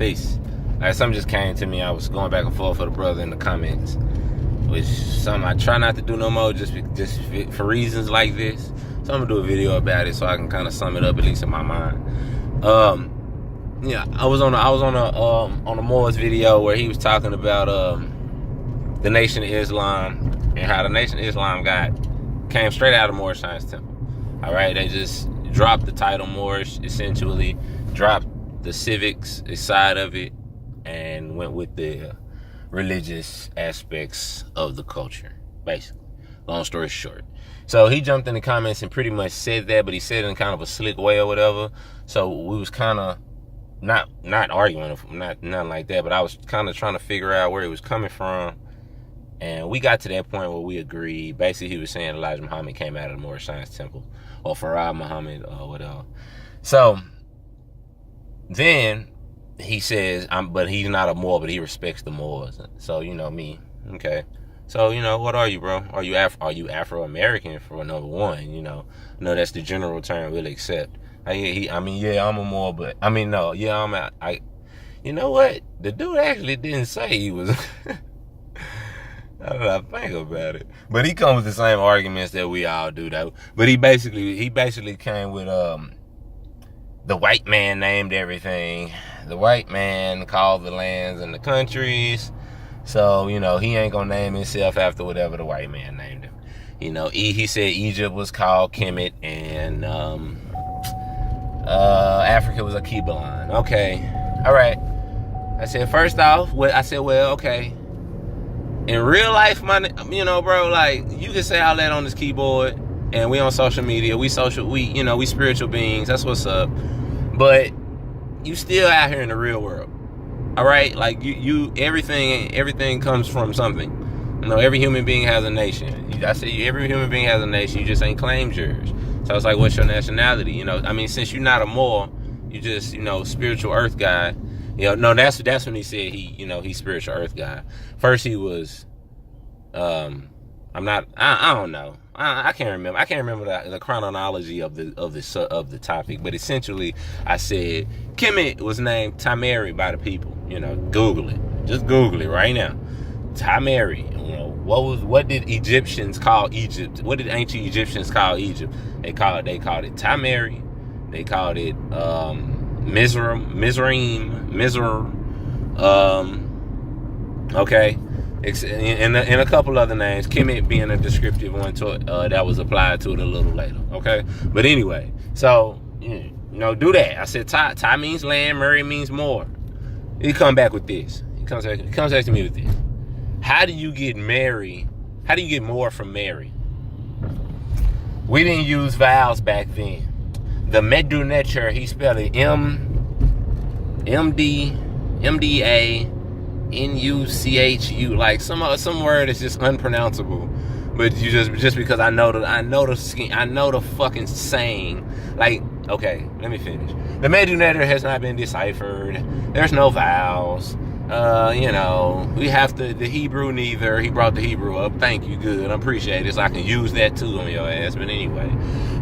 Peace. Something just came to me. I was going back and forth with a brother in the comments, which something I try not to do no more, just for reasons like this. So I'm gonna do a video about it so I can kind of sum it up, at least in my mind. I was on a Moore's video where he was talking about the Nation of Islam and how the Nation of Islam came straight out of Moorish Science Temple. All right, they just dropped the title Moorish, essentially dropped the civics side of it, and went with the religious aspects of the culture, basically. Long story short. So he jumped in the comments and pretty much said that, but he said it in kind of a slick way or whatever. So we was kind of not arguing, nothing like that, but I was kind of trying to figure out where he was coming from. And we got to that point where we agreed. Basically, he was saying Elijah Muhammad came out of the Moorish Science Temple, or Farah Muhammad, or whatever. So then he says, but he's not a Moor, but he respects the Moors. So, me. Okay. So, what are you, bro? Are you Afro-American, for number one? No, that's the general term we'll accept. I'm a Moor, but, you know what? The dude actually didn't say he was... How did I think about it? But he comes with the same arguments that we all do, though. But he basically came with the white man named everything. The white man called the lands and the countries. So, he ain't gonna name himself after whatever the white man named him. He said Egypt was called Kemet, and Africa was a Kebalan. Okay. All right. I said, first off, okay. In real life, bro, you can say all that on this keyboard, and we on social media, we spiritual beings, that's what's up. But you still out here in the real world. All right? Like everything comes from something. Every human being has a nation. Every human being has a nation, you just ain't claimed yours. So it's like, what's your nationality? Since you're not a Moor, you just, spiritual earth guy. No, that's when he said he's spiritual earth guy. First he was, I don't know. I can't remember. I can't remember the chronology of the topic. But essentially, I said Kemet was named Tameri by the people. Google it. Just Google it right now. Tameri. What did Egyptians call Egypt? What did ancient Egyptians call Egypt? They called it Tameri. They called it Mizraim, okay, and a couple other names, Kemet being a descriptive one that was applied to it a little later, okay? But anyway, so, do that. I said Ty means land, Murray means more. He come back with this. He comes back to me with this. How do you get more from Mary? We didn't use vowels back then. The Medunetur, he spelled it MDANUCHU, like some word is just unpronounceable. But you just because I know the fucking saying. Like, okay, let me finish. The Medunetur has not been deciphered. There's no vowels. We have the Hebrew neither. He brought the Hebrew up. Thank you, good. I appreciate it. So I can use that too on your ass. But anyway,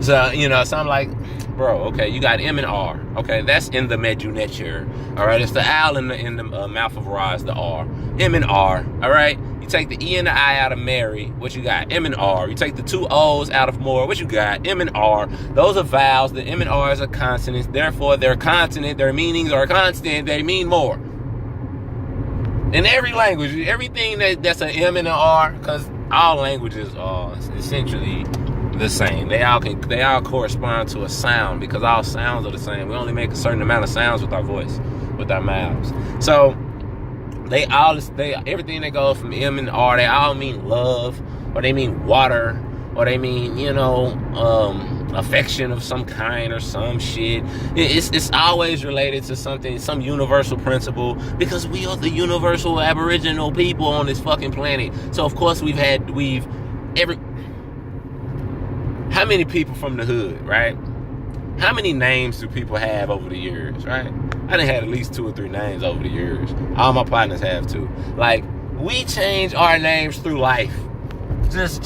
so so I'm like, bro, okay, you got M and R. Okay, that's in the Medunetur. All right, it's the owl in the mouth of Ra is the R. M and R. All right, you take the E and the I out of Mary. What you got? M and R. You take the two O's out of more. What you got? M and R. Those are vowels. The M and R's are consonants. Therefore, they're consonant. Their meanings are constant. They mean more. In every language, everything that's an M and an R, because all languages are essentially the same. They all correspond to a sound, because all sounds are the same. We only make a certain amount of sounds with our voice, with our mouths. So everything that goes from M and R, they all mean love, or they mean water, or they mean affection of some kind or some shit. It's always related to something, some universal principle, because we are the universal aboriginal people on this fucking planet. So of course how many people from the hood, right? How many names do people have over the years, right? I done had at least 2 or 3 names over the years. All my partners have too. Like, we change our names through life. Just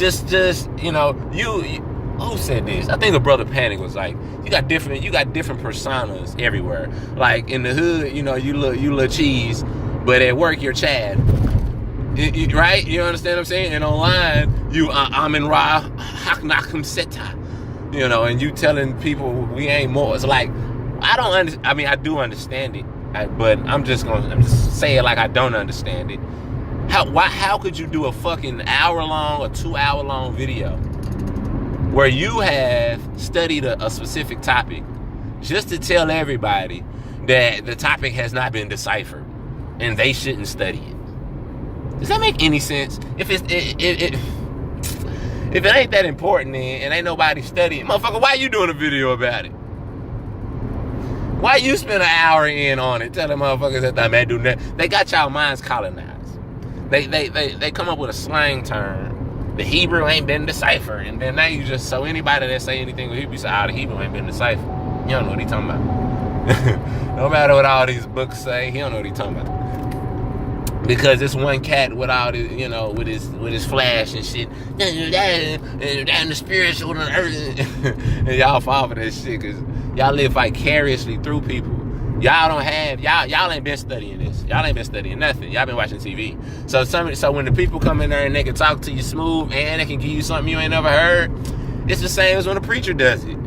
who said this? I think a brother Panic was like, you got different personas everywhere. Like in the hood, you look cheese, but at work you're Chad. Right? You understand what I'm saying? And online, I'm in Ra Haknakum Seta. And you telling people we ain't more. It's like, I do understand it, but I'm just say it like I don't understand it. How could you do a fucking hour-long or 2-hour-long video where you have studied a specific topic just to tell everybody that the topic has not been deciphered and they shouldn't study it? Does that make any sense? If it ain't that important then, and ain't nobody studying, motherfucker, why you doing a video about it? Why you spend an hour in on it telling motherfuckers that that man do that? They got y'all minds colonized. They come up with a slang term. The Hebrew ain't been deciphered, and then now you just, so anybody that say anything with Hebrew say, the Hebrew ain't been deciphered. You don't know what he talking about. No matter what all these books say, he don't know what he talking about. Because this one cat with all this, with his flash and shit, and the spiritual and the earth, and y'all fall for that shit because y'all live vicariously through people. Y'all ain't been studying this. Y'all ain't been studying nothing. Y'all been watching TV. So when the people come in there and they can talk to you smooth and they can give you something you ain't never heard, it's the same as when a preacher does it.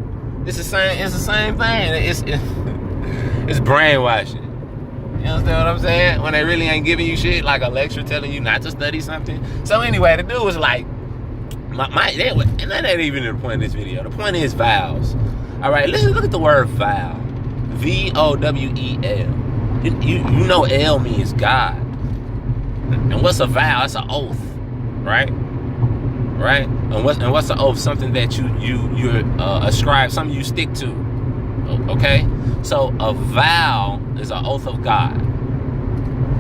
It's the same thing. It's brainwashing. You understand what I'm saying? When they really ain't giving you shit, like a lecture telling you not to study something. So anyway, the dude was like, and that ain't even the point of this video. The point is vowels. All right, look at the word vow. V-O-W-E-L. You know L means God. And what's a vow? It's an oath, right? Right? And what's an oath? Something that you ascribe, something you stick to. Okay? So a vow is an oath of God.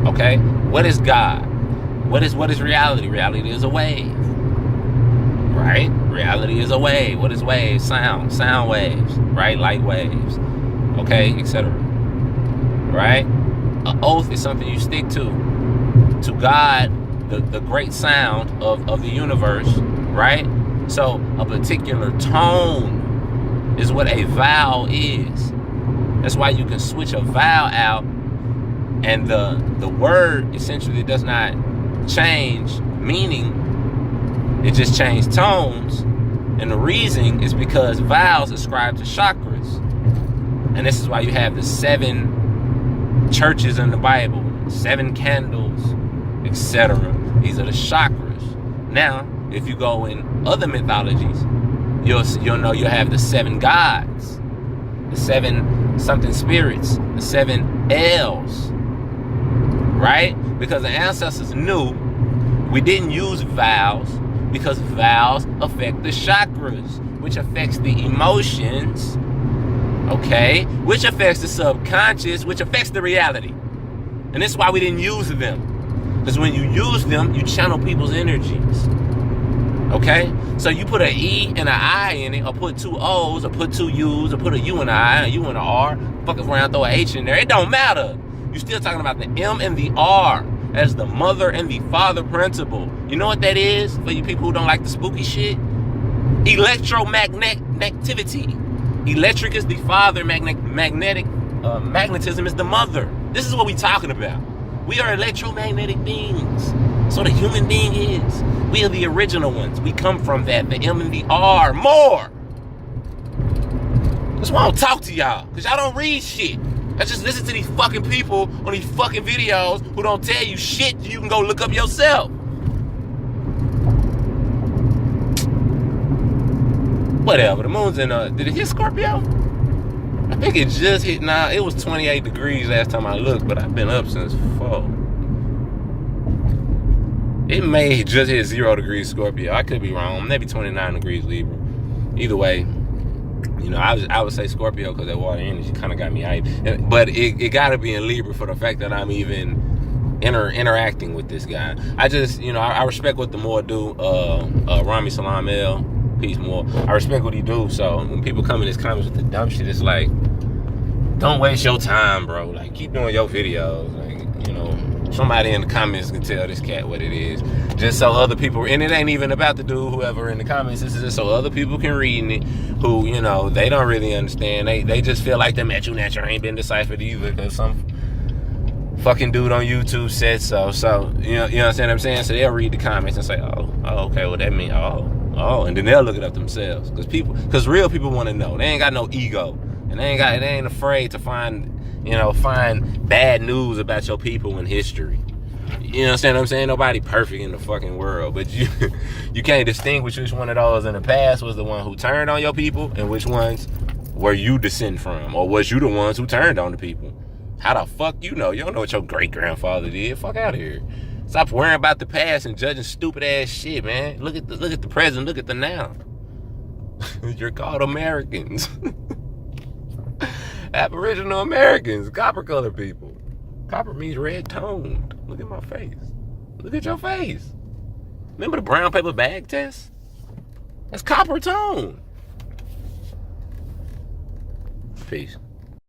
Okay? What is God? What is reality? Reality is a wave. Right? Reality is a wave. What is waves? Sound waves. Right? Light waves. Okay? Etc. Right? An oath is something you stick to. To God, the great sound of the universe. Right? So a particular tone is what a vowel is. That's why you can switch a vowel out and the word essentially does not change meaning. It just changes tones. And the reason is because vowels ascribe to chakras. And this is why you have the 7 churches in the Bible, 7 candles, etc. These are the chakras. Now, if you go in other mythologies, you'll know you have the 7 gods, the 7 something spirits, the 7 L's, right? Because the ancestors knew we didn't use vowels because vowels affect the chakras, which affects the emotions, okay? Which affects the subconscious, which affects the reality. And this is why we didn't use them. Because when you use them, you channel people's energies. Okay? So you put an E and an I in it, or put 2 O's, or put 2 U's, or put a U and an I, a U and an R, fuck around, throw an H in there. It don't matter. You're still talking about the M and the R as the mother and the father principle. You know what that is? For you people who don't like the spooky shit? Electromagnetism. Electric is the father, magnetism is the mother. This is what we're talking about. We are electromagnetic beings. So the human being is. We are the original ones. We come from that. The M and the R. More. That's why I don't talk to y'all. Because y'all don't read shit. I just listen to these fucking people on these fucking videos who don't tell you shit you can go look up yourself. Whatever. The moon's in did it hit Scorpio? I think it just hit now. It was 28 degrees last time I looked, but I've been up since 4. It may just hit 0 degrees Scorpio. I could be wrong. Maybe 29 degrees Libra. Either way, I would say Scorpio because that water energy kind of got me hyped. But it got to be in Libra for the fact that I'm even interacting with this guy. I just, I respect what the Moor do. Rami Salam El, peace Moor. I respect what he do. So when people come in his comments with the dumb shit, it's like, don't waste your time, bro. Like, keep doing your videos. Like, Somebody in the comments can tell this cat what it is. Just so other people, and it ain't even about the dude, whoever in the comments. This is just so other people can read it, who, you know, they don't really understand. They just feel like the Metro Natural ain't been deciphered either, because some fucking dude on YouTube said so. So, you understand what I'm saying? So they'll read the comments and say, oh, okay, well that mean, and then they'll look it up themselves. Because real people want to know. They ain't got no ego. And they ain't afraid to find bad news about your people in history. You understand what I'm saying? Nobody perfect in the fucking world, but you can't distinguish which one of those in the past was the one who turned on your people and which ones were you descend from, or was you the ones who turned on the people? How the fuck you know? You don't know what your great grandfather did. Fuck out of here. Stop worrying about the past and judging stupid ass shit, man. Look at the present. Look at the now. You're called Americans. Aboriginal Americans, copper colored people. Copper means red toned. Look at my face. Look at your face. Remember the brown paper bag test? That's copper tone. Peace.